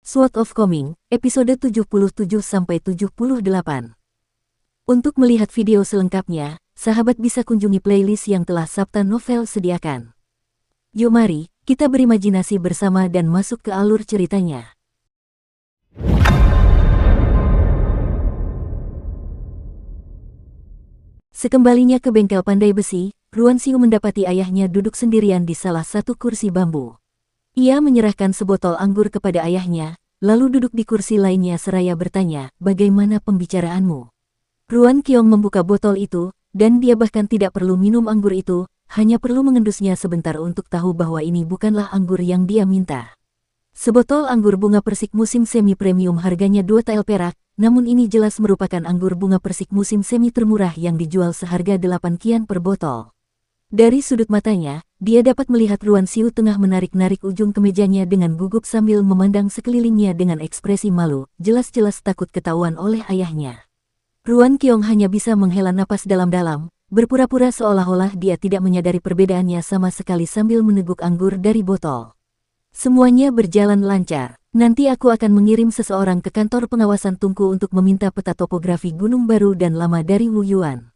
Sword of Coming, episode 77-78. Untuk melihat video selengkapnya, sahabat bisa kunjungi playlist yang telah Sabta Novel sediakan. Yuk mari, kita berimajinasi bersama dan masuk ke alur ceritanya. Sekembalinya ke bengkel pandai besi, Ruan Xiu mendapati ayahnya duduk sendirian di salah satu kursi bambu. Ia menyerahkan sebotol anggur kepada ayahnya, lalu duduk di kursi lainnya seraya bertanya, "Bagaimana pembicaraanmu?" Ruan Qiong membuka botol itu, dan dia bahkan tidak perlu minum anggur itu, hanya perlu mengendusnya sebentar untuk tahu bahwa ini bukanlah anggur yang dia minta. Sebotol anggur bunga persik musim semi premium harganya 2 tael perak, namun ini jelas merupakan anggur bunga persik musim semi termurah yang dijual seharga 8 kian per botol. Dari sudut matanya, dia dapat melihat Ruan Xiu tengah menarik-narik ujung kemejanya dengan gugup sambil memandang sekelilingnya dengan ekspresi malu, jelas-jelas takut ketahuan oleh ayahnya. Ruan Qiong hanya bisa menghela napas dalam-dalam, berpura-pura seolah-olah dia tidak menyadari perbedaannya sama sekali sambil meneguk anggur dari botol. Semuanya berjalan lancar. Nanti aku akan mengirim seseorang ke kantor pengawasan Tungku untuk meminta peta topografi gunung baru dan lama dari Wu Yuan.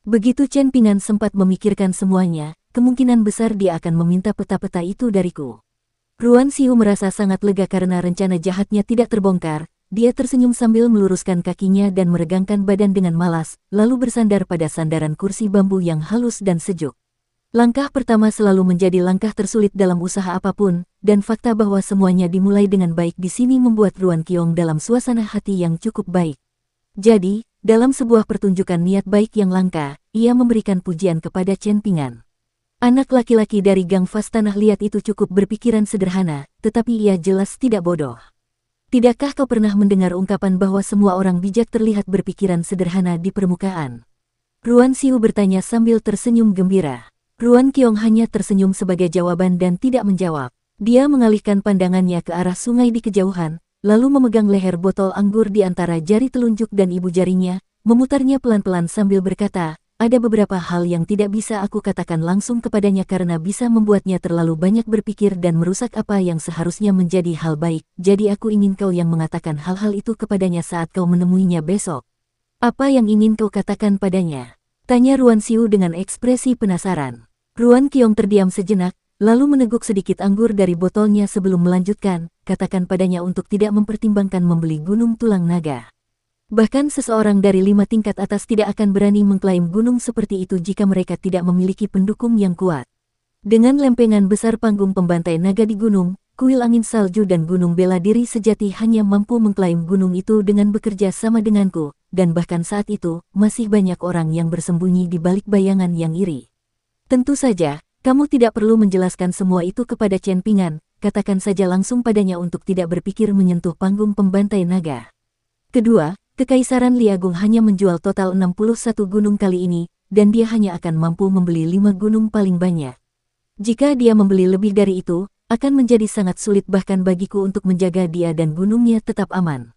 Begitu Chen Pingan sempat memikirkan semuanya, kemungkinan besar dia akan meminta peta-peta itu dariku. Ruan Xiu merasa sangat lega karena rencana jahatnya tidak terbongkar. Dia tersenyum sambil meluruskan kakinya dan meregangkan badan dengan malas, lalu bersandar pada sandaran kursi bambu yang halus dan sejuk. Langkah pertama selalu menjadi langkah tersulit dalam usaha apapun, dan fakta bahwa semuanya dimulai dengan baik di sini membuat Ruan Qiong dalam suasana hati yang cukup baik. Jadi, dalam sebuah pertunjukan niat baik yang langka, ia memberikan pujian kepada Chen Pingan. Anak laki-laki dari Gang Fas Tanah Liat itu cukup berpikiran sederhana, tetapi ia jelas tidak bodoh. Tidakkah kau pernah mendengar ungkapan bahwa semua orang bijak terlihat berpikiran sederhana di permukaan? Ruan Xiu bertanya sambil tersenyum gembira. Ruan Qiong hanya tersenyum sebagai jawaban dan tidak menjawab. Dia mengalihkan pandangannya ke arah sungai di kejauhan, lalu memegang leher botol anggur di antara jari telunjuk dan ibu jarinya, memutarnya pelan-pelan sambil berkata, "Ada beberapa hal yang tidak bisa aku katakan langsung kepadanya karena bisa membuatnya terlalu banyak berpikir dan merusak apa yang seharusnya menjadi hal baik, jadi aku ingin kau yang mengatakan hal-hal itu kepadanya saat kau menemuinya besok." "Apa yang ingin kau katakan padanya?" tanya Ruan Xiu dengan ekspresi penasaran. Ruan Qiong terdiam sejenak, lalu meneguk sedikit anggur dari botolnya sebelum melanjutkan, "Katakan padanya untuk tidak mempertimbangkan membeli gunung tulang naga. Bahkan seseorang dari 5 tingkat atas tidak akan berani mengklaim gunung seperti itu jika mereka tidak memiliki pendukung yang kuat. Dengan lempengan besar panggung pembantai naga di gunung, kuil angin salju dan gunung bela diri sejati hanya mampu mengklaim gunung itu dengan bekerja sama denganku, dan bahkan saat itu, masih banyak orang yang bersembunyi di balik bayangan yang iri. Tentu saja, kamu tidak perlu menjelaskan semua itu kepada Chen Pingan, katakan saja langsung padanya untuk tidak berpikir menyentuh panggung pembantai naga. Kedua, Kekaisaran Liagung hanya menjual total 61 gunung kali ini, dan dia hanya akan mampu membeli 5 gunung paling banyak. Jika dia membeli lebih dari itu, akan menjadi sangat sulit bahkan bagiku untuk menjaga dia dan gunungnya tetap aman.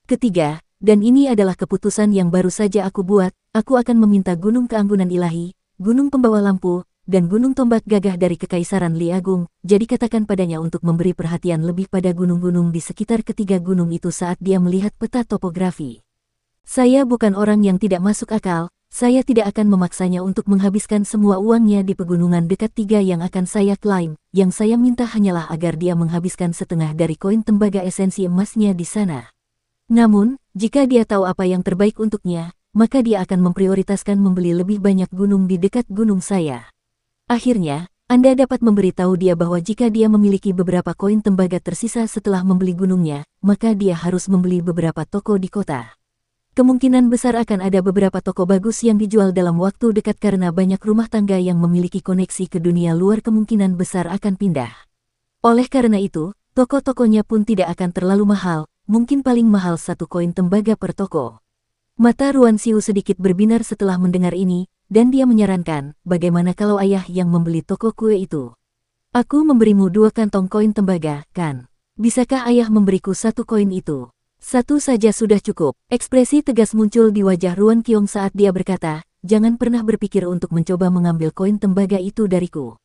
Ketiga, dan ini adalah keputusan yang baru saja aku buat, aku akan meminta Gunung Keanggunan Ilahi, Gunung Pembawa Lampu, dan Gunung Tombak Gagah dari Kekaisaran Liagung, jadi katakan padanya untuk memberi perhatian lebih pada gunung-gunung di sekitar ketiga gunung itu saat dia melihat peta topografi. Saya bukan orang yang tidak masuk akal, saya tidak akan memaksanya untuk menghabiskan semua uangnya di pegunungan dekat 3 yang akan saya klaim, yang saya minta hanyalah agar dia menghabiskan setengah dari koin tembaga esensi emasnya di sana. Namun, jika dia tahu apa yang terbaik untuknya, maka dia akan memprioritaskan membeli lebih banyak gunung di dekat gunung saya. Akhirnya, Anda dapat memberitahu dia bahwa jika dia memiliki beberapa koin tembaga tersisa setelah membeli gunungnya, maka dia harus membeli beberapa toko di kota. Kemungkinan besar akan ada beberapa toko bagus yang dijual dalam waktu dekat karena banyak rumah tangga yang memiliki koneksi ke dunia luar kemungkinan besar akan pindah. Oleh karena itu, toko-tokonya pun tidak akan terlalu mahal, mungkin paling mahal 1 koin tembaga per toko. Mata Ruan Xiu sedikit berbinar setelah mendengar ini, dan dia menyarankan, "Bagaimana kalau ayah yang membeli toko kue itu? Aku memberimu 2 kantong koin tembaga, kan? Bisakah ayah memberiku 1 koin itu?" "1 saja sudah cukup." Ekspresi tegas muncul di wajah Ruan Qiong saat dia berkata, "Jangan pernah berpikir untuk mencoba mengambil koin tembaga itu dariku.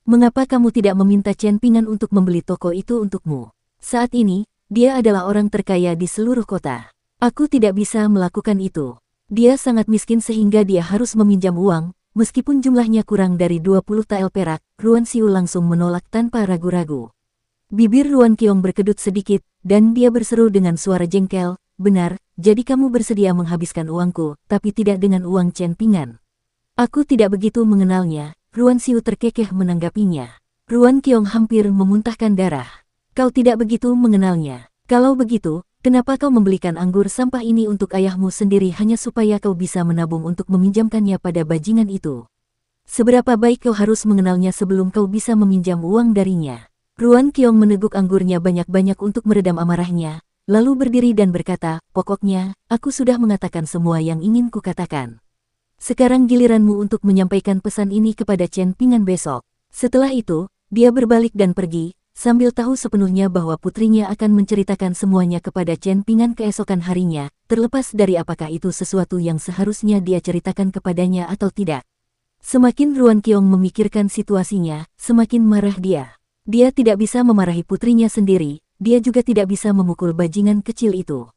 Mengapa kamu tidak meminta Chen Pingan untuk membeli toko itu untukmu? Saat ini, Dia adalah orang terkaya di seluruh kota. Aku tidak bisa melakukan itu. Dia sangat miskin sehingga dia harus meminjam uang, meskipun jumlahnya kurang dari 20 tael perak. Ruan Xiu langsung menolak tanpa ragu-ragu. Bibir Ruan Qiong berkedut sedikit, dan dia berseru dengan suara jengkel, "Benar, jadi kamu bersedia menghabiskan uangku, tapi tidak dengan uang Chen Pingan." "Aku tidak begitu mengenalnya," Ruan Xiu terkekeh menanggapinya. Ruan Qiong hampir memuntahkan darah. "Kau tidak begitu mengenalnya. Kalau begitu, kenapa kau membelikan anggur sampah ini untuk ayahmu sendiri hanya supaya kau bisa menabung untuk meminjamkannya pada bajingan itu? Seberapa baik kau harus mengenalnya sebelum kau bisa meminjam uang darinya?" Ruan Qiong meneguk anggurnya banyak-banyak untuk meredam amarahnya, lalu berdiri dan berkata, "Pokoknya, aku sudah mengatakan semua yang ingin kukatakan. Sekarang giliranmu untuk menyampaikan pesan ini kepada Chen Pingan besok." Setelah itu, dia berbalik dan pergi, sambil tahu sepenuhnya bahwa putrinya akan menceritakan semuanya kepada Chen Pingan keesokan harinya, terlepas dari apakah itu sesuatu yang seharusnya dia ceritakan kepadanya atau tidak. Semakin Ruan Qiong memikirkan situasinya, semakin marah dia. Dia tidak bisa memarahi putrinya sendiri, dia juga tidak bisa memukul bajingan kecil itu.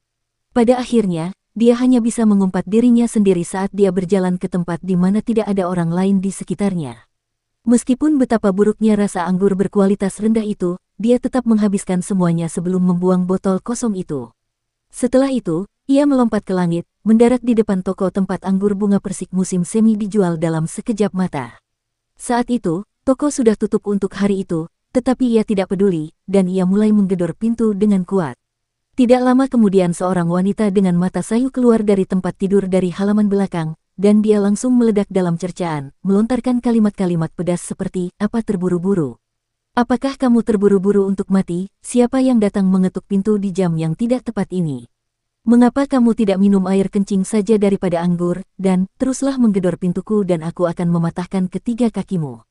Pada akhirnya, dia hanya bisa mengumpat dirinya sendiri saat dia berjalan ke tempat di mana tidak ada orang lain di sekitarnya. Meskipun betapa buruknya rasa anggur berkualitas rendah itu, dia tetap menghabiskan semuanya sebelum membuang botol kosong itu. Setelah itu, ia melompat ke langit, mendarat di depan toko tempat anggur bunga persik musim semi dijual dalam sekejap mata. Saat itu, toko sudah tutup untuk hari itu, tetapi ia tidak peduli, dan ia mulai menggedor pintu dengan kuat. Tidak lama kemudian seorang wanita dengan mata sayu keluar dari tempat tidur dari halaman belakang, dan dia langsung meledak dalam cercaan, melontarkan kalimat-kalimat pedas seperti, "Apa terburu-buru? Apakah kamu terburu-buru untuk mati? Siapa yang datang mengetuk pintu di jam yang tidak tepat ini? Mengapa kamu tidak minum air kencing saja daripada anggur, dan teruslah menggedor pintuku dan aku akan mematahkan ketiga kakimu."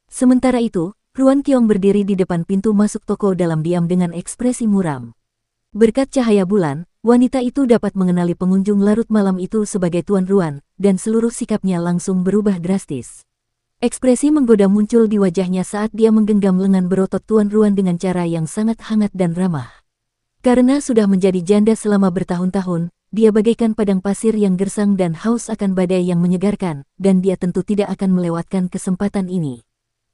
Sementara itu, Ruan Qiong berdiri di depan pintu masuk toko dalam diam dengan ekspresi muram. Berkat cahaya bulan, wanita itu dapat mengenali pengunjung larut malam itu sebagai Tuan Ruan, dan seluruh sikapnya langsung berubah drastis. Ekspresi menggoda muncul di wajahnya saat dia menggenggam lengan berotot Tuan Ruan dengan cara yang sangat hangat dan ramah. Karena sudah menjadi janda selama bertahun-tahun, dia bagaikan padang pasir yang gersang dan haus akan badai yang menyegarkan, dan dia tentu tidak akan melewatkan kesempatan ini.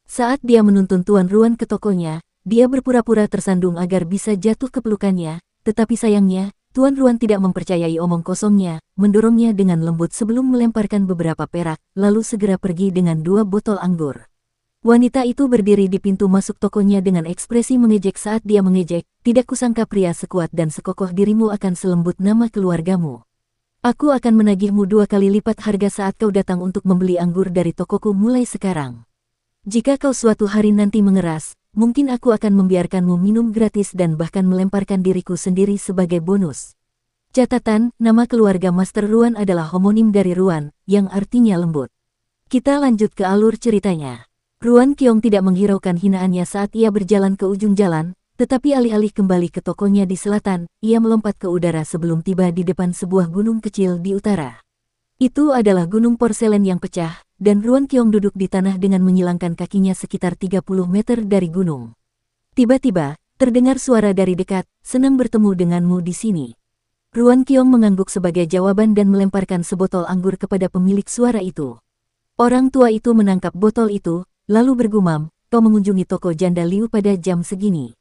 Saat dia menuntun Tuan Ruan ke tokonya, dia berpura-pura tersandung agar bisa jatuh ke pelukannya, tetapi sayangnya, Tuan Ruan tidak mempercayai omong kosongnya, mendorongnya dengan lembut sebelum melemparkan beberapa perak, lalu segera pergi dengan 2 botol anggur. Wanita itu berdiri di pintu masuk tokonya dengan ekspresi mengejek saat dia mengejek, "Tidak kusangka pria sekuat dan sekokoh dirimu akan selembut nama keluargamu. Aku akan menagihmu 2 kali lipat harga saat kau datang untuk membeli anggur dari tokoku mulai sekarang. Jika kau suatu hari nanti mengeras, mungkin aku akan membiarkanmu minum gratis dan bahkan melemparkan diriku sendiri sebagai bonus." Catatan, nama keluarga Master Ruan adalah homonim dari Ruan, yang artinya lembut. Kita lanjut ke alur ceritanya. Ruan Qiong tidak menghiraukan hinaannya saat ia berjalan ke ujung jalan, tetapi alih-alih kembali ke tokonya di selatan, ia melompat ke udara sebelum tiba di depan sebuah gunung kecil di utara. Itu adalah gunung porselen yang pecah, dan Ruan Qiong duduk di tanah dengan menyilangkan kakinya sekitar 30 meter dari gunung. Tiba-tiba, terdengar suara dari dekat, "Senang bertemu denganmu di sini." Ruan Qiong mengangguk sebagai jawaban dan melemparkan sebotol anggur kepada pemilik suara itu. Orang tua itu menangkap botol itu, lalu bergumam, "Kau mengunjungi toko janda Liu pada jam segini.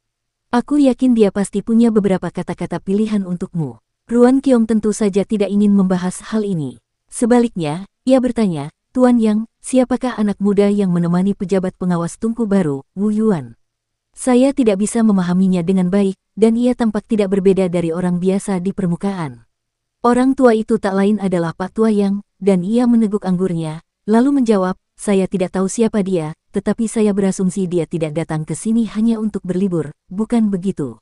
Aku yakin dia pasti punya beberapa kata-kata pilihan untukmu." Ruan Qiong tentu saja tidak ingin membahas hal ini. Sebaliknya, ia bertanya, "Tuan Yang, siapakah anak muda yang menemani pejabat pengawas tungku baru, Wu Yuan? Saya tidak bisa memahaminya dengan baik, dan ia tampak tidak berbeda dari orang biasa di permukaan." Orang tua itu tak lain adalah Pak Tua Yang, dan ia meneguk anggurnya, lalu menjawab, "Saya tidak tahu siapa dia, tetapi saya berasumsi dia tidak datang ke sini hanya untuk berlibur, bukan begitu?"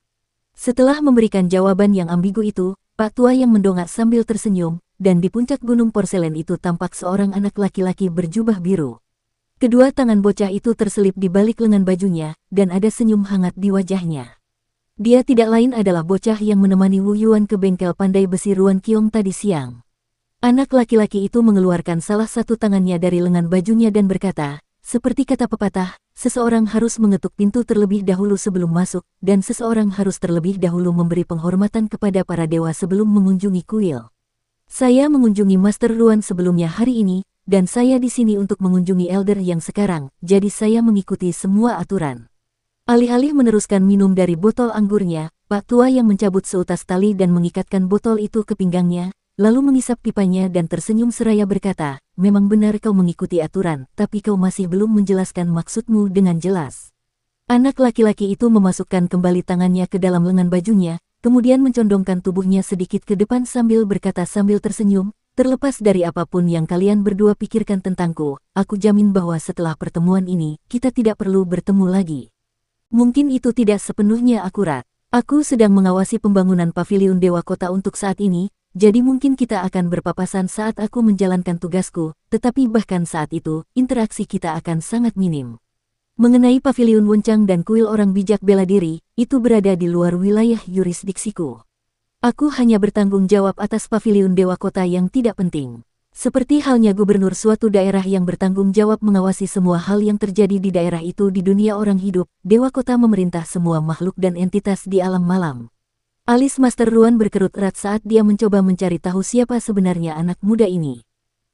Setelah memberikan jawaban yang ambigu itu, Pak Tua Yang mendongak sambil tersenyum, dan di puncak gunung porselen itu tampak seorang anak laki-laki berjubah biru. Kedua tangan bocah itu terselip di balik lengan bajunya, dan ada senyum hangat di wajahnya. Dia tidak lain adalah bocah yang menemani Wu Yuan ke bengkel pandai besi Ruan Qiong tadi siang. Anak laki-laki itu mengeluarkan salah satu tangannya dari lengan bajunya dan berkata, "Seperti kata pepatah, seseorang harus mengetuk pintu terlebih dahulu sebelum masuk, dan seseorang harus terlebih dahulu memberi penghormatan kepada para dewa sebelum mengunjungi kuil. Saya mengunjungi Master Ruan sebelumnya hari ini, dan saya di sini untuk mengunjungi Elder yang sekarang, jadi saya mengikuti semua aturan. Alih-alih meneruskan minum dari botol anggurnya, Pak Tua yang mencabut seutas tali dan mengikatkan botol itu ke pinggangnya, lalu mengisap pipanya dan tersenyum seraya berkata, memang benar kau mengikuti aturan, tapi kau masih belum menjelaskan maksudmu dengan jelas. Anak laki-laki itu memasukkan kembali tangannya ke dalam lengan bajunya, kemudian mencondongkan tubuhnya sedikit ke depan sambil berkata sambil tersenyum, terlepas dari apapun yang kalian berdua pikirkan tentangku, aku jamin bahwa setelah pertemuan ini, kita tidak perlu bertemu lagi. Mungkin itu tidak sepenuhnya akurat. Aku sedang mengawasi pembangunan paviliun Dewa Kota untuk saat ini, jadi mungkin kita akan berpapasan saat aku menjalankan tugasku, tetapi bahkan saat itu, interaksi kita akan sangat minim. Mengenai paviliun Wuncang dan kuil orang bijak bela diri, itu berada di luar wilayah yurisdiksiku. Aku hanya bertanggung jawab atas paviliun Dewa Kota yang tidak penting. Seperti halnya gubernur suatu daerah yang bertanggung jawab mengawasi semua hal yang terjadi di daerah itu di dunia orang hidup, Dewa Kota memerintah semua makhluk dan entitas di alam malam. Alis Master Ruan berkerut erat saat dia mencoba mencari tahu siapa sebenarnya anak muda ini.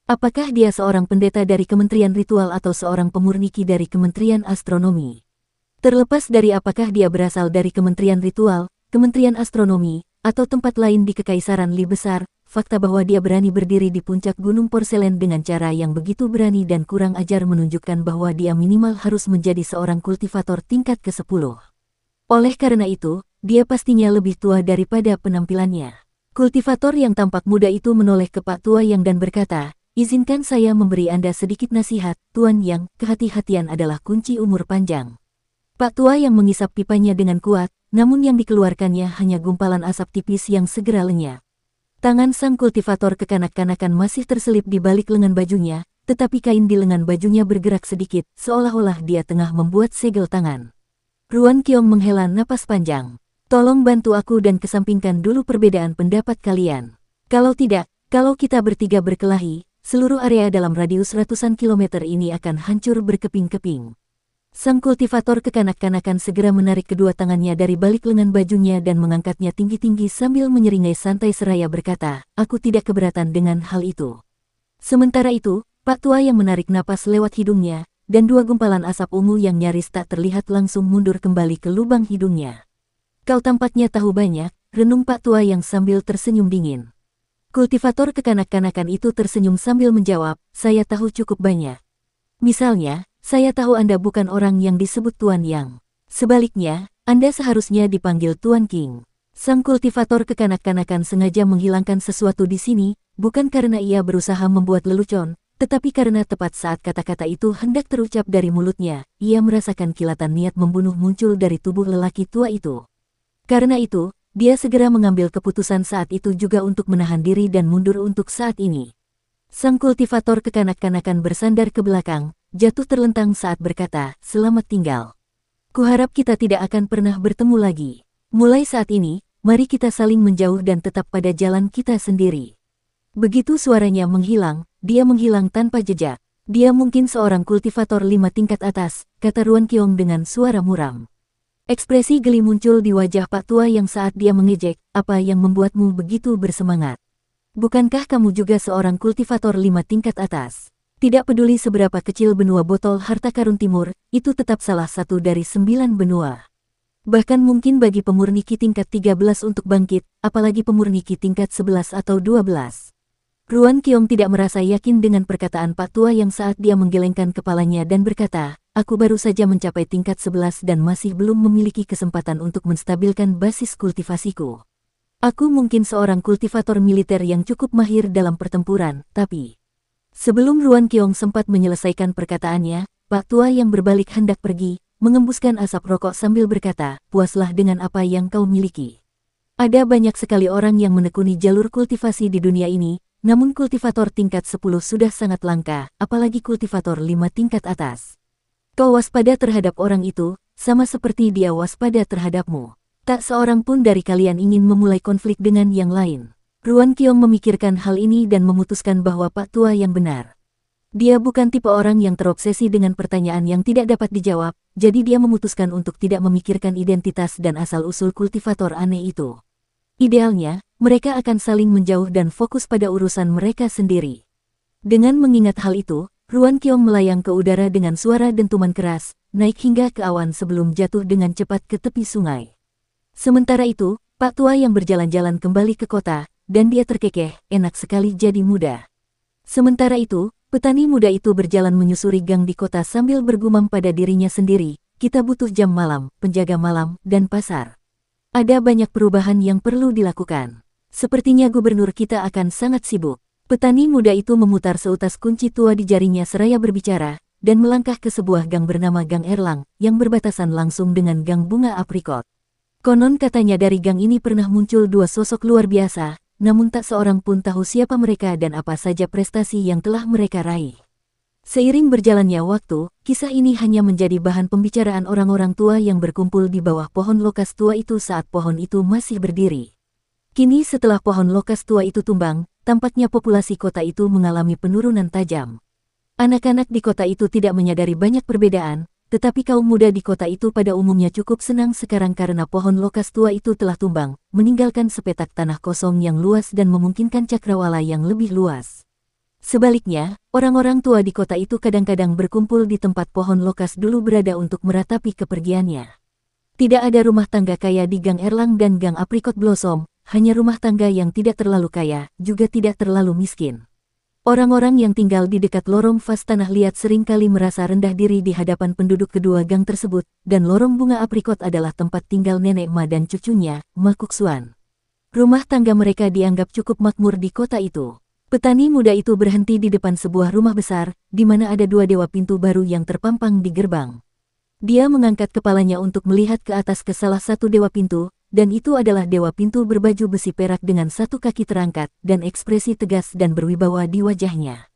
Apakah dia seorang pendeta dari Kementerian Ritual atau seorang pemurniki dari Kementerian Astronomi? Terlepas dari apakah dia berasal dari Kementerian Ritual, Kementerian Astronomi, atau tempat lain di Kekaisaran Li Besar, fakta bahwa dia berani berdiri di puncak Gunung Porselen dengan cara yang begitu berani dan kurang ajar menunjukkan bahwa dia minimal harus menjadi seorang kultivator tingkat ke-10. Oleh karena itu, dia pastinya lebih tua daripada penampilannya. Kultivator yang tampak muda itu menoleh ke Pak Tua Yang dan berkata, izinkan saya memberi Anda sedikit nasihat, Tuan Yang, kehati-hatian adalah kunci umur panjang. Pak Tua Yang mengisap pipanya dengan kuat, namun yang dikeluarkannya hanya gumpalan asap tipis yang segera lenyap. Tangan sang kultivator kekanak-kanakan masih terselip di balik lengan bajunya, tetapi kain di lengan bajunya bergerak sedikit, seolah-olah dia tengah membuat segel tangan. Ruan Qiong menghela napas panjang. Tolong bantu aku dan kesampingkan dulu perbedaan pendapat kalian. Kalau tidak, kalau kita bertiga berkelahi, seluruh area dalam radius ratusan kilometer ini akan hancur berkeping-keping. Sang kultivator kekanak-kanakan segera menarik kedua tangannya dari balik lengan bajunya dan mengangkatnya tinggi-tinggi sambil menyeringai santai seraya berkata, aku tidak keberatan dengan hal itu. Sementara itu, Pak Tua yang menarik napas lewat hidungnya, dan dua gumpalan asap ungu yang nyaris tak terlihat langsung mundur kembali ke lubang hidungnya. Kau tampaknya tahu banyak, renung Pak Tua yang sambil tersenyum dingin. Kultivator kekanak-kanakan itu tersenyum sambil menjawab, saya tahu cukup banyak. Misalnya, saya tahu Anda bukan orang yang disebut Tuan Yang. Sebaliknya, Anda seharusnya dipanggil Tuan King. Sang kultivator kekanak-kanakan sengaja menghilangkan sesuatu di sini, bukan karena ia berusaha membuat lelucon, tetapi karena tepat saat kata-kata itu hendak terucap dari mulutnya, ia merasakan kilatan niat membunuh muncul dari tubuh lelaki tua itu. Karena itu, dia segera mengambil keputusan saat itu juga untuk menahan diri dan mundur untuk saat ini. Sang kultivator kekanak-kanakan bersandar ke belakang, jatuh terlentang saat berkata, selamat tinggal. Kuharap kita tidak akan pernah bertemu lagi. Mulai saat ini, mari kita saling menjauh dan tetap pada jalan kita sendiri. Begitu suaranya menghilang, dia menghilang tanpa jejak. Dia mungkin seorang kultivator 5 tingkat atas, kata Ruan Qiong dengan suara muram. Ekspresi geli muncul di wajah Pak Tua yang saat dia mengejek, apa yang membuatmu begitu bersemangat? Bukankah kamu juga seorang kultivator 5 tingkat atas? Tidak peduli seberapa kecil benua botol harta karun timur, itu tetap salah satu dari 9 benua. Bahkan mungkin bagi pemurniki tingkat 13 untuk bangkit, apalagi pemurniki tingkat 11 atau 12. Ruan Qiong tidak merasa yakin dengan perkataan Pak Tua yang saat dia menggelengkan kepalanya dan berkata, aku baru saja mencapai tingkat 11 dan masih belum memiliki kesempatan untuk menstabilkan basis kultivasiku. Aku mungkin seorang kultivator militer yang cukup mahir dalam pertempuran, tapi... Sebelum Ruan Qiong sempat menyelesaikan perkataannya, Pak Tua yang berbalik hendak pergi, mengembuskan asap rokok sambil berkata, puaslah dengan apa yang kau miliki. Ada banyak sekali orang yang menekuni jalur kultivasi di dunia ini, namun kultivator tingkat 10 sudah sangat langka, apalagi kultivator 5 tingkat atas. Kau waspada terhadap orang itu, sama seperti dia waspada terhadapmu. Tak seorang pun dari kalian ingin memulai konflik dengan yang lain. Ruan Qiong memikirkan hal ini dan memutuskan bahwa Pak Tua yang benar. Dia bukan tipe orang yang terobsesi dengan pertanyaan yang tidak dapat dijawab, jadi dia memutuskan untuk tidak memikirkan identitas dan asal-usul kultivator aneh itu. Idealnya, mereka akan saling menjauh dan fokus pada urusan mereka sendiri. Dengan mengingat hal itu, Ruan Qiong melayang ke udara dengan suara dentuman keras, naik hingga ke awan sebelum jatuh dengan cepat ke tepi sungai. Sementara itu, Pak Tua yang berjalan-jalan kembali ke kota, dan dia terkekeh, enak sekali jadi muda. Sementara itu, petani muda itu berjalan menyusuri gang di kota sambil bergumam pada dirinya sendiri, kita butuh jam malam, penjaga malam, dan pasar. Ada banyak perubahan yang perlu dilakukan. Sepertinya gubernur kita akan sangat sibuk. Petani muda itu memutar seutas kunci tua di jarinya seraya berbicara, dan melangkah ke sebuah gang bernama Gang Erlang, yang berbatasan langsung dengan Gang Bunga Aprikot. Konon katanya dari gang ini pernah muncul dua sosok luar biasa, namun tak seorang pun tahu siapa mereka dan apa saja prestasi yang telah mereka raih. Seiring berjalannya waktu, kisah ini hanya menjadi bahan pembicaraan orang-orang tua yang berkumpul di bawah pohon lokas tua itu saat pohon itu masih berdiri. Kini setelah pohon lokas tua itu tumbang, tampaknya populasi kota itu mengalami penurunan tajam. Anak-anak di kota itu tidak menyadari banyak perbedaan, tetapi kaum muda di kota itu pada umumnya cukup senang sekarang karena pohon lokas tua itu telah tumbang, meninggalkan sepetak tanah kosong yang luas dan memungkinkan cakrawala yang lebih luas. Sebaliknya, orang-orang tua di kota itu kadang-kadang berkumpul di tempat pohon lokas dulu berada untuk meratapi kepergiannya. Tidak ada rumah tangga kaya di Gang Erlang dan Gang Aprikot Blossom, hanya rumah tangga yang tidak terlalu kaya, juga tidak terlalu miskin. Orang-orang yang tinggal di dekat lorong vas tanah liat seringkali merasa rendah diri di hadapan penduduk kedua gang tersebut, dan lorong bunga aprikot adalah tempat tinggal nenek Ma dan cucunya, Ma Kuksuan. Rumah tangga mereka dianggap cukup makmur di kota itu. Petani muda itu berhenti di depan sebuah rumah besar, di mana ada dua dewa pintu baru yang terpampang di gerbang. Dia mengangkat kepalanya untuk melihat ke atas ke salah satu dewa pintu, dan itu adalah dewa pintu berbaju besi perak dengan satu kaki terangkat, dan ekspresi tegas dan berwibawa di wajahnya.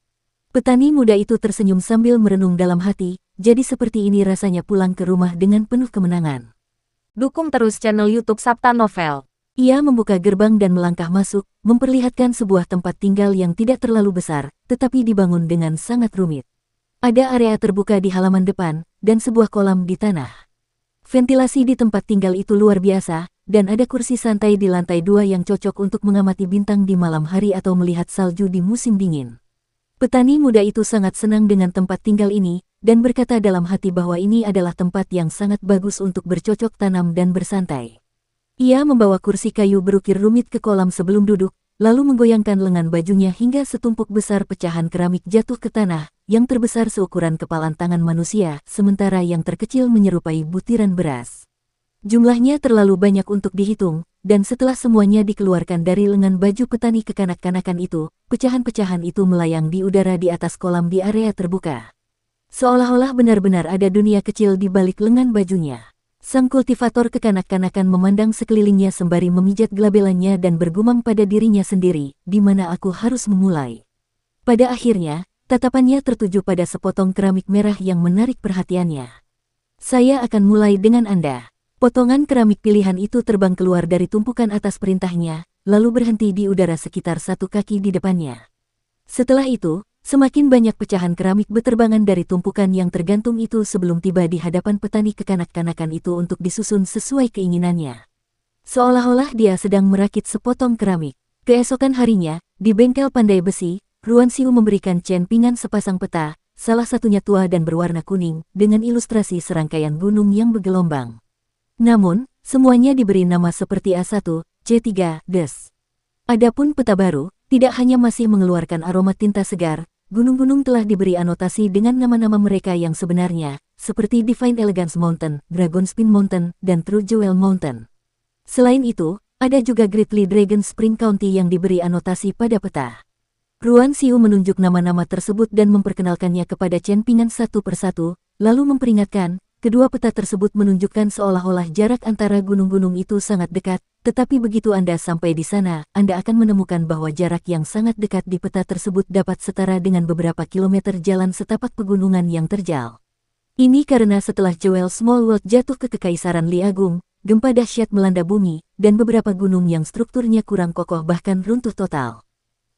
Petani muda itu tersenyum sambil merenung dalam hati, jadi seperti ini rasanya pulang ke rumah dengan penuh kemenangan. Dukung terus channel YouTube Sabta Novel. Ia membuka gerbang dan melangkah masuk, memperlihatkan sebuah tempat tinggal yang tidak terlalu besar, tetapi dibangun dengan sangat rumit. Ada area terbuka di halaman depan, dan sebuah kolam di tanah. Ventilasi di tempat tinggal itu luar biasa, dan ada kursi santai di lantai 2 yang cocok untuk mengamati bintang di malam hari atau melihat salju di musim dingin. Petani muda itu sangat senang dengan tempat tinggal ini, dan berkata dalam hati bahwa ini adalah tempat yang sangat bagus untuk bercocok tanam dan bersantai. Ia membawa kursi kayu berukir rumit ke kolam sebelum duduk, lalu menggoyangkan lengan bajunya hingga setumpuk besar pecahan keramik jatuh ke tanah, yang terbesar seukuran kepalan tangan manusia, sementara yang terkecil menyerupai butiran beras. Jumlahnya terlalu banyak untuk dihitung, dan setelah semuanya dikeluarkan dari lengan baju petani kekanak-kanakan itu, pecahan-pecahan itu melayang di udara di atas kolam di area terbuka. Seolah-olah benar-benar ada dunia kecil di balik lengan bajunya. Sang kultivator kekanak-kanakan memandang sekelilingnya sembari memijat gelabelannya dan bergumam pada dirinya sendiri, di mana aku harus memulai. Pada akhirnya, tatapannya tertuju pada sepotong keramik merah yang menarik perhatiannya. Saya akan mulai dengan Anda. Potongan keramik pilihan itu terbang keluar dari tumpukan atas perintahnya, lalu berhenti di udara sekitar 1 kaki di depannya. Setelah itu, semakin banyak pecahan keramik beterbangan dari tumpukan yang tergantung itu sebelum tiba di hadapan petani kekanak-kanakan itu untuk disusun sesuai keinginannya. Seolah-olah dia sedang merakit sepotong keramik. Keesokan harinya, di bengkel pandai besi, Ruan Xiu memberikan Chen Pingan sepasang peta, salah satunya tua dan berwarna kuning, dengan ilustrasi serangkaian gunung yang bergelombang. Namun, semuanya diberi nama seperti A1, C3, Des. Adapun peta baru, tidak hanya masih mengeluarkan aroma tinta segar, gunung-gunung telah diberi anotasi dengan nama-nama mereka yang sebenarnya, seperti Divine Elegance Mountain, Dragonspin Mountain, dan True Jewel Mountain. Selain itu, ada juga Greatly Dragon Spring County yang diberi anotasi pada peta. Ruan Xiu menunjuk nama-nama tersebut dan memperkenalkannya kepada Chen Pingan satu persatu, lalu memperingatkan, kedua peta tersebut menunjukkan seolah-olah jarak antara gunung-gunung itu sangat dekat, tetapi begitu Anda sampai di sana, Anda akan menemukan bahwa jarak yang sangat dekat di peta tersebut dapat setara dengan beberapa kilometer jalan setapak pegunungan yang terjal. Ini karena setelah Jewel Small World jatuh ke Kekaisaran Li Agung, gempa dahsyat melanda bumi, dan beberapa gunung yang strukturnya kurang kokoh bahkan runtuh total.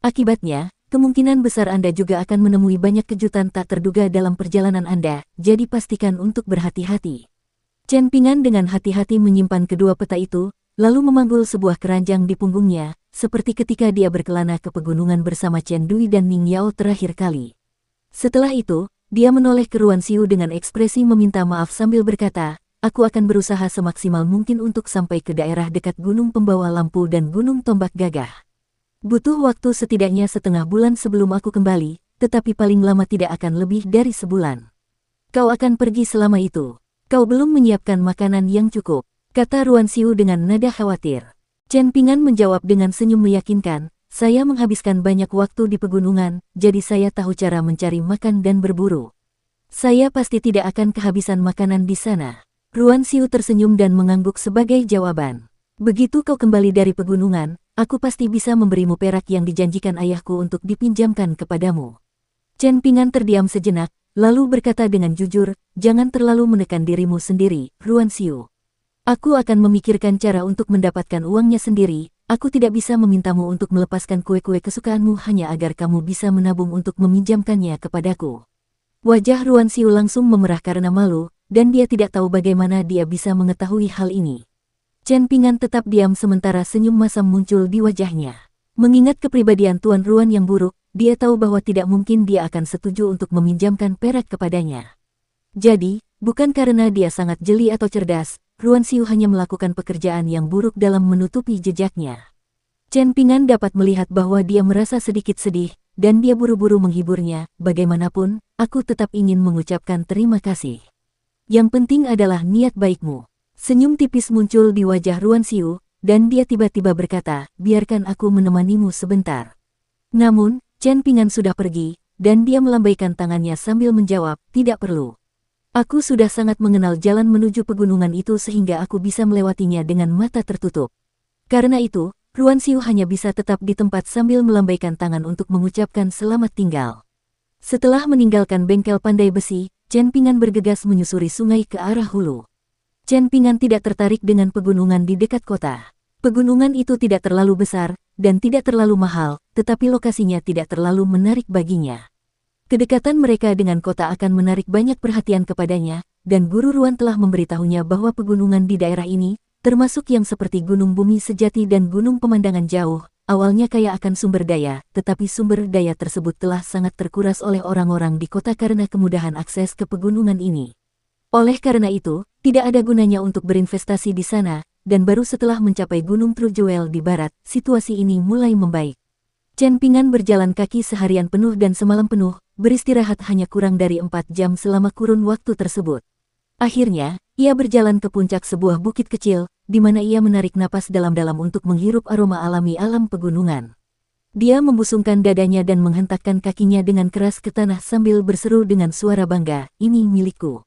Akibatnya, kemungkinan besar Anda juga akan menemui banyak kejutan tak terduga dalam perjalanan Anda, jadi pastikan untuk berhati-hati. Chen Ping'an dengan hati-hati menyimpan kedua peta itu, lalu memanggul sebuah keranjang di punggungnya, seperti ketika dia berkelana ke pegunungan bersama Chen Dui dan Ning Yao terakhir kali. Setelah itu, dia menoleh ke Ruan Xiu dengan ekspresi meminta maaf sambil berkata, "Aku akan berusaha semaksimal mungkin untuk sampai ke daerah dekat Gunung Pembawa Lampu dan Gunung Tombak Gagah. Butuh waktu setidaknya setengah bulan sebelum aku kembali, tetapi paling lama tidak akan lebih dari sebulan. Kau akan pergi selama itu. Kau belum menyiapkan makanan yang cukup," kata Ruan Xiu dengan nada khawatir. Chen Ping'an menjawab dengan senyum meyakinkan, "Saya menghabiskan banyak waktu di pegunungan, jadi saya tahu cara mencari makan dan berburu. Saya pasti tidak akan kehabisan makanan di sana." Ruan Xiu tersenyum dan mengangguk sebagai jawaban. "Begitu kau kembali dari pegunungan, aku pasti bisa memberimu perak yang dijanjikan ayahku untuk dipinjamkan kepadamu." Chen Ping'an terdiam sejenak, lalu berkata dengan jujur, "Jangan terlalu menekan dirimu sendiri, Ruan Xiu. Aku akan memikirkan cara untuk mendapatkan uangnya sendiri. Aku tidak bisa memintamu untuk melepaskan kue-kue kesukaanmu hanya agar kamu bisa menabung untuk meminjamkannya kepadaku." Wajah Ruan Xiu langsung memerah karena malu, dan dia tidak tahu bagaimana dia bisa mengetahui hal ini. Chen Ping'an tetap diam sementara senyum masam muncul di wajahnya. Mengingat kepribadian Tuan Ruan yang buruk, dia tahu bahwa tidak mungkin dia akan setuju untuk meminjamkan perak kepadanya. Jadi, bukan karena dia sangat jeli atau cerdas, Ruan Xiu hanya melakukan pekerjaan yang buruk dalam menutupi jejaknya. Chen Ping'an dapat melihat bahwa dia merasa sedikit sedih, dan dia buru-buru menghiburnya. "Bagaimanapun, aku tetap ingin mengucapkan terima kasih. Yang penting adalah niat baikmu." Senyum tipis muncul di wajah Ruan Xiu, dan dia tiba-tiba berkata, "Biarkan aku menemanimu sebentar." Namun, Chen Ping'an sudah pergi, dan dia melambaikan tangannya sambil menjawab, "Tidak perlu. Aku sudah sangat mengenal jalan menuju pegunungan itu sehingga aku bisa melewatinya dengan mata tertutup." Karena itu, Ruan Xiu hanya bisa tetap di tempat sambil melambaikan tangan untuk mengucapkan selamat tinggal. Setelah meninggalkan bengkel pandai besi, Chen Ping'an bergegas menyusuri sungai ke arah hulu. Chen Ping'an tidak tertarik dengan pegunungan di dekat kota. Pegunungan itu tidak terlalu besar, dan tidak terlalu mahal, tetapi lokasinya tidak terlalu menarik baginya. Kedekatan mereka dengan kota akan menarik banyak perhatian kepadanya, dan Guru Ruan telah memberitahunya bahwa pegunungan di daerah ini, termasuk yang seperti Gunung Bumi Sejati dan Gunung Pemandangan Jauh, awalnya kaya akan sumber daya, tetapi sumber daya tersebut telah sangat terkuras oleh orang-orang di kota karena kemudahan akses ke pegunungan ini. Oleh karena itu, tidak ada gunanya untuk berinvestasi di sana, dan baru setelah mencapai Gunung Trujuel di barat, situasi ini mulai membaik. Chen Ping'an berjalan kaki seharian penuh dan semalam penuh, beristirahat hanya kurang dari 4 jam selama kurun waktu tersebut. Akhirnya, ia berjalan ke puncak sebuah bukit kecil, di mana ia menarik napas dalam-dalam untuk menghirup aroma alami alam pegunungan. Dia membusungkan dadanya dan menghentakkan kakinya dengan keras ke tanah sambil berseru dengan suara bangga, "Ini milikku."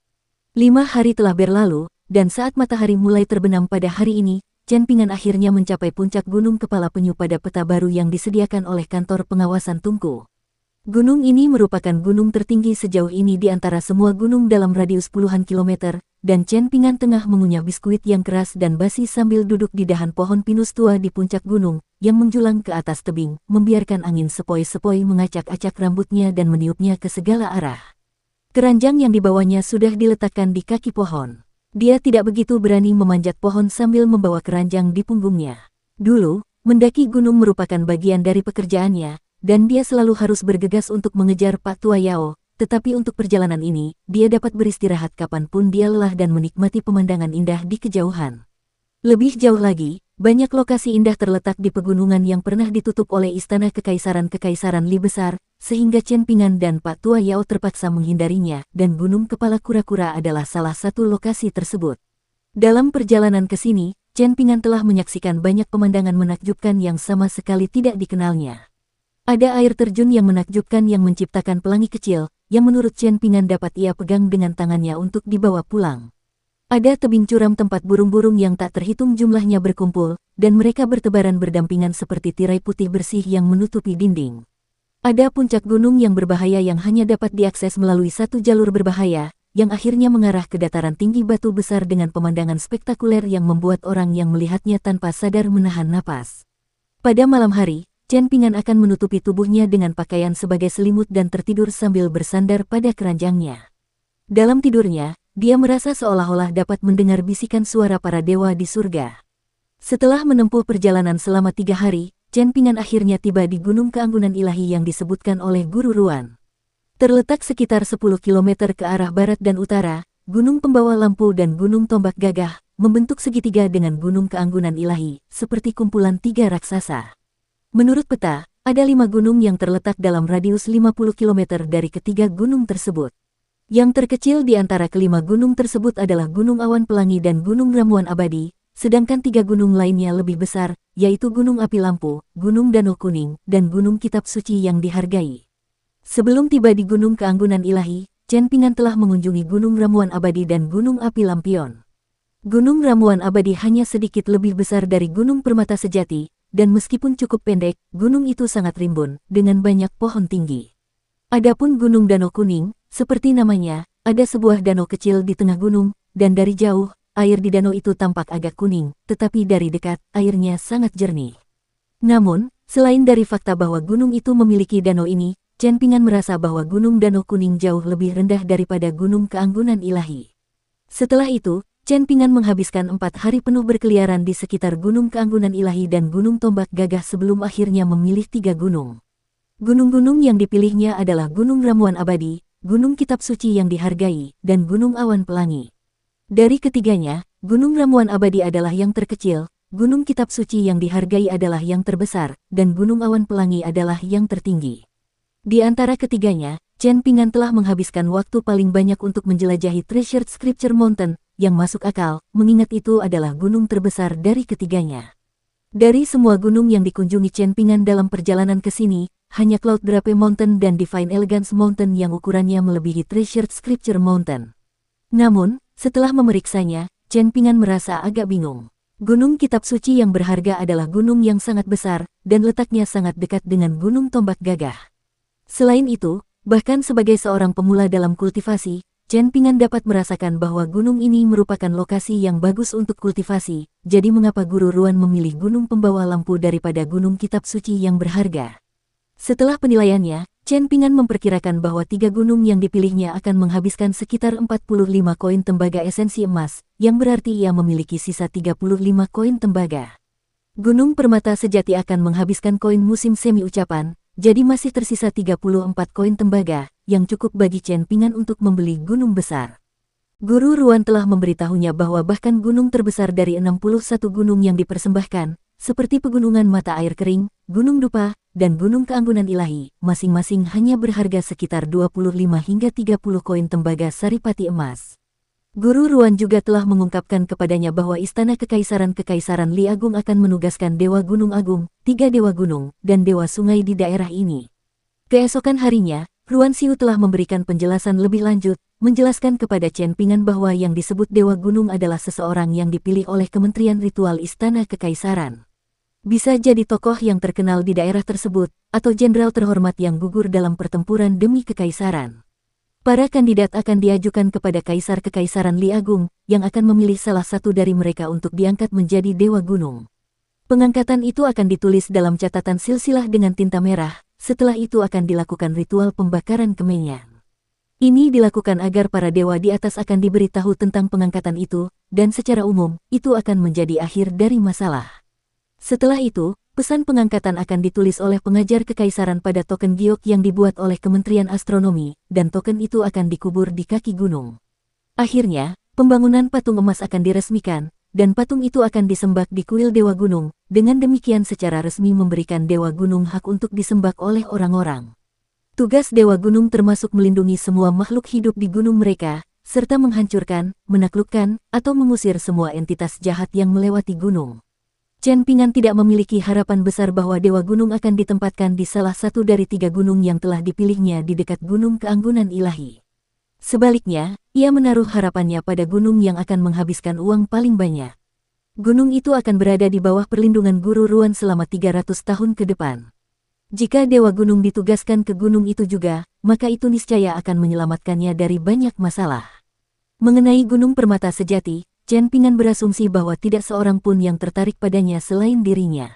5 hari telah berlalu, dan saat matahari mulai terbenam pada hari ini, Chen Ping'an akhirnya mencapai puncak Gunung Kepala Penyu pada peta baru yang disediakan oleh kantor pengawasan Tunku. Gunung ini merupakan gunung tertinggi sejauh ini di antara semua gunung dalam radius puluhan kilometer, dan Chen Ping'an tengah mengunyah biskuit yang keras dan basi sambil duduk di dahan pohon pinus tua di puncak gunung, yang menjulang ke atas tebing, membiarkan angin sepoi-sepoi mengacak-acak rambutnya dan meniupnya ke segala arah. Keranjang yang dibawanya sudah diletakkan di kaki pohon. Dia tidak begitu berani memanjat pohon sambil membawa keranjang di punggungnya. Dulu, mendaki gunung merupakan bagian dari pekerjaannya, dan dia selalu harus bergegas untuk mengejar Pak Tua Yao, tetapi untuk perjalanan ini, dia dapat beristirahat kapanpun dia lelah dan menikmati pemandangan indah di kejauhan. Lebih jauh lagi, banyak lokasi indah terletak di pegunungan yang pernah ditutup oleh Istana Kekaisaran Li Besar, sehingga Chen Ping'an dan Pak Tua Yao terpaksa menghindarinya, dan Gunung Kepala Kura-Kura adalah salah satu lokasi tersebut. Dalam perjalanan ke sini, Chen Ping'an telah menyaksikan banyak pemandangan menakjubkan yang sama sekali tidak dikenalnya. Ada air terjun yang menakjubkan yang menciptakan pelangi kecil, yang menurut Chen Ping'an dapat ia pegang dengan tangannya untuk dibawa pulang. Ada tebing curam tempat burung-burung yang tak terhitung jumlahnya berkumpul, dan mereka bertebaran berdampingan seperti tirai putih bersih yang menutupi dinding. Ada puncak gunung yang berbahaya yang hanya dapat diakses melalui satu jalur berbahaya, yang akhirnya mengarah ke dataran tinggi batu besar dengan pemandangan spektakuler yang membuat orang yang melihatnya tanpa sadar menahan napas. Pada malam hari, Chen Pingan akan menutupi tubuhnya dengan pakaian sebagai selimut dan tertidur sambil bersandar pada keranjangnya. Dalam tidurnya, dia merasa seolah-olah dapat mendengar bisikan suara para dewa di surga. Setelah menempuh perjalanan selama 3 hari, Chen Pingan akhirnya tiba di Gunung Keanggunan Ilahi yang disebutkan oleh Guru Ruan. Terletak sekitar 10 km ke arah barat dan utara, Gunung Pembawa Lampu dan Gunung Tombak Gagah membentuk segitiga dengan Gunung Keanggunan Ilahi, seperti kumpulan 3 raksasa. Menurut peta, ada 5 gunung yang terletak dalam radius 50 km dari ketiga gunung tersebut. Yang terkecil di antara kelima gunung tersebut adalah Gunung Awan Pelangi dan Gunung Ramuan Abadi, sedangkan 3 gunung lainnya lebih besar, yaitu Gunung Api Lampu, Gunung Danau Kuning, dan Gunung Kitab Suci yang dihargai. Sebelum tiba di Gunung Keanggunan Ilahi, Chen Pingan telah mengunjungi Gunung Ramuan Abadi dan Gunung Api Lampion. Gunung Ramuan Abadi hanya sedikit lebih besar dari Gunung Permata Sejati, dan meskipun cukup pendek, gunung itu sangat rimbun, dengan banyak pohon tinggi. Adapun Gunung Danau Kuning, seperti namanya, ada sebuah danau kecil di tengah gunung, dan dari jauh, air di danau itu tampak agak kuning, tetapi dari dekat, airnya sangat jernih. Namun, selain dari fakta bahwa gunung itu memiliki danau ini, Chen Pingan merasa bahwa Gunung Danau Kuning jauh lebih rendah daripada Gunung Keanggunan Ilahi. Setelah itu, Chen Pingan menghabiskan 4 hari penuh berkeliaran di sekitar Gunung Keanggunan Ilahi dan Gunung Tombak Gagah sebelum akhirnya memilih 3 gunung. Gunung-gunung yang dipilihnya adalah Gunung Ramuan Abadi, Gunung Kitab Suci yang dihargai, dan Gunung Awan Pelangi. Dari ketiganya, Gunung Ramuan Abadi adalah yang terkecil, Gunung Kitab Suci yang dihargai adalah yang terbesar, dan Gunung Awan Pelangi adalah yang tertinggi. Di antara ketiganya, Chen Pingan telah menghabiskan waktu paling banyak untuk menjelajahi Treasured Scripture Mountain, yang masuk akal, mengingat itu adalah gunung terbesar dari ketiganya. Dari semua gunung yang dikunjungi Chen Pingan dalam perjalanan ke sini, hanya Cloud Drape Mountain dan Divine Elegance Mountain yang ukurannya melebihi Treasured Scripture Mountain. Namun, setelah memeriksanya, Chen Pingan merasa agak bingung. Gunung Kitab Suci yang berharga adalah gunung yang sangat besar, dan letaknya sangat dekat dengan Gunung Tombak Gagah. Selain itu, bahkan sebagai seorang pemula dalam kultivasi, Chen Pingan dapat merasakan bahwa gunung ini merupakan lokasi yang bagus untuk kultivasi, jadi mengapa Guru Ruan memilih Gunung Pembawa Lampu daripada Gunung Kitab Suci yang berharga? Setelah penilaiannya, Chen Pingan memperkirakan bahwa 3 gunung yang dipilihnya akan menghabiskan sekitar 45 koin tembaga esensi emas, yang berarti ia memiliki sisa 35 koin tembaga. Gunung Permata Sejati akan menghabiskan koin musim semi ucapan, jadi masih tersisa 34 koin tembaga, yang cukup bagi Chen Pingan untuk membeli gunung besar. Guru Ruan telah memberitahunya bahwa bahkan gunung terbesar dari 61 gunung yang dipersembahkan, seperti Pegunungan Mata Air Kering, Gunung Dupa, dan Gunung Keanggunan Ilahi, masing-masing hanya berharga sekitar 25 hingga 30 koin tembaga saripati emas. Guru Ruan juga telah mengungkapkan kepadanya bahwa Istana Kekaisaran Li Agung akan menugaskan Dewa Gunung Agung, 3 Dewa Gunung, dan Dewa Sungai di daerah ini. Keesokan harinya, Ruan Xiu telah memberikan penjelasan lebih lanjut, menjelaskan kepada Chen Pingan bahwa yang disebut Dewa Gunung adalah seseorang yang dipilih oleh Kementerian Ritual Istana Kekaisaran. Bisa jadi tokoh yang terkenal di daerah tersebut, atau jenderal terhormat yang gugur dalam pertempuran demi kekaisaran. Para kandidat akan diajukan kepada Kaisar Kekaisaran Li Agung, yang akan memilih salah satu dari mereka untuk diangkat menjadi Dewa Gunung. Pengangkatan itu akan ditulis dalam catatan silsilah dengan tinta merah, setelah itu akan dilakukan ritual pembakaran kemenyan. Ini dilakukan agar para dewa di atas akan diberitahu tentang pengangkatan itu, dan secara umum, itu akan menjadi akhir dari masalah. Setelah itu, pesan pengangkatan akan ditulis oleh pengajar kekaisaran pada token giok yang dibuat oleh Kementerian Astronomi, dan token itu akan dikubur di kaki gunung. Akhirnya, pembangunan patung emas akan diresmikan, dan patung itu akan disembah di kuil Dewa Gunung, dengan demikian secara resmi memberikan Dewa Gunung hak untuk disembah oleh orang-orang. Tugas Dewa Gunung termasuk melindungi semua makhluk hidup di gunung mereka, serta menghancurkan, menaklukkan, atau mengusir semua entitas jahat yang melewati gunung. Chen Pingan tidak memiliki harapan besar bahwa Dewa Gunung akan ditempatkan di salah satu dari 3 gunung yang telah dipilihnya di dekat Gunung Keanggunan Ilahi. Sebaliknya, ia menaruh harapannya pada gunung yang akan menghabiskan uang paling banyak. Gunung itu akan berada di bawah perlindungan Guru Ruan selama 300 tahun ke depan. Jika Dewa Gunung ditugaskan ke gunung itu juga, maka itu niscaya akan menyelamatkannya dari banyak masalah. Mengenai Gunung Permata Sejati, Chen Pingan berasumsi bahwa tidak seorang pun yang tertarik padanya selain dirinya.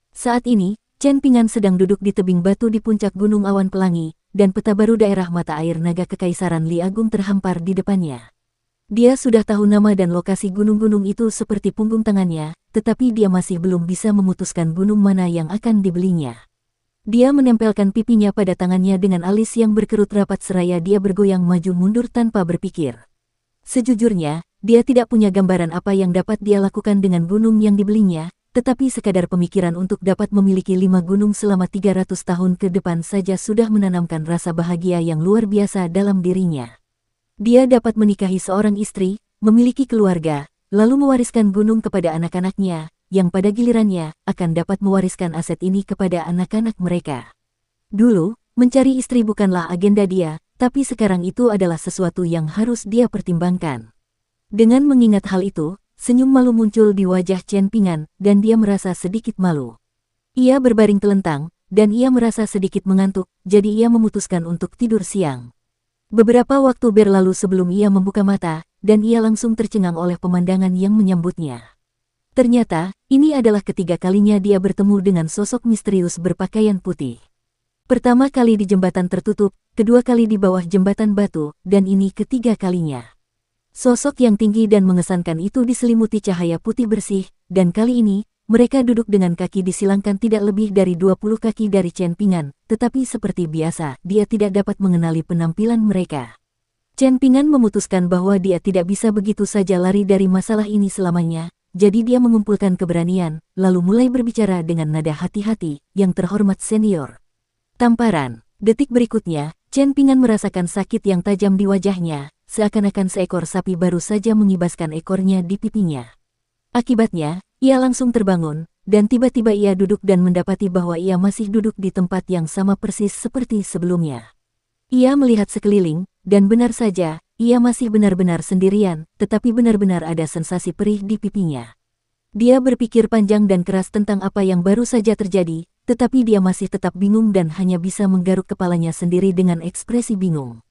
Saat ini, Chen Pingan sedang duduk di tebing batu di puncak Gunung Awan Pelangi, dan peta baru daerah mata air naga Kekaisaran Li Agung terhampar di depannya. Dia sudah tahu nama dan lokasi gunung-gunung itu seperti punggung tangannya, tetapi dia masih belum bisa memutuskan gunung mana yang akan dibelinya. Dia menempelkan pipinya pada tangannya dengan alis yang berkerut rapat seraya dia bergoyang maju mundur tanpa berpikir. Sejujurnya, dia tidak punya gambaran apa yang dapat dia lakukan dengan gunung yang dibelinya, tetapi sekadar pemikiran untuk dapat memiliki 5 gunung selama 300 tahun ke depan saja sudah menanamkan rasa bahagia yang luar biasa dalam dirinya. Dia dapat menikahi seorang istri, memiliki keluarga, lalu mewariskan gunung kepada anak-anaknya, yang pada gilirannya akan dapat mewariskan aset ini kepada anak-anak mereka. Dulu, mencari istri bukanlah agenda dia, tapi sekarang itu adalah sesuatu yang harus dia pertimbangkan. Dengan mengingat hal itu, senyum malu muncul di wajah Chen Pingan, dan dia merasa sedikit malu. Ia berbaring telentang, dan ia merasa sedikit mengantuk, jadi ia memutuskan untuk tidur siang. Beberapa waktu berlalu sebelum ia membuka mata, dan ia langsung tercengang oleh pemandangan yang menyambutnya. Ternyata, ini adalah ketiga kalinya dia bertemu dengan sosok misterius berpakaian putih. Pertama kali di jembatan tertutup, kedua kali di bawah jembatan batu, dan ini ketiga kalinya. Sosok yang tinggi dan mengesankan itu diselimuti cahaya putih bersih, dan kali ini, mereka duduk dengan kaki disilangkan tidak lebih dari 20 kaki dari Chen Pingan, tetapi seperti biasa, dia tidak dapat mengenali penampilan mereka. Chen Pingan memutuskan bahwa dia tidak bisa begitu saja lari dari masalah ini selamanya, jadi dia mengumpulkan keberanian, lalu mulai berbicara dengan nada hati-hati, yang terhormat senior. Tamparan. Detik berikutnya, Chen Pingan merasakan sakit yang tajam di wajahnya, seakan-akan seekor sapi baru saja mengibaskan ekornya di pipinya. Akibatnya, ia langsung terbangun, dan tiba-tiba ia duduk dan mendapati bahwa ia masih duduk di tempat yang sama persis seperti sebelumnya. Ia melihat sekeliling, dan benar saja, ia masih benar-benar sendirian, tetapi benar-benar ada sensasi perih di pipinya. Dia berpikir panjang dan keras tentang apa yang baru saja terjadi, tetapi dia masih tetap bingung dan hanya bisa menggaruk kepalanya sendiri dengan ekspresi bingung.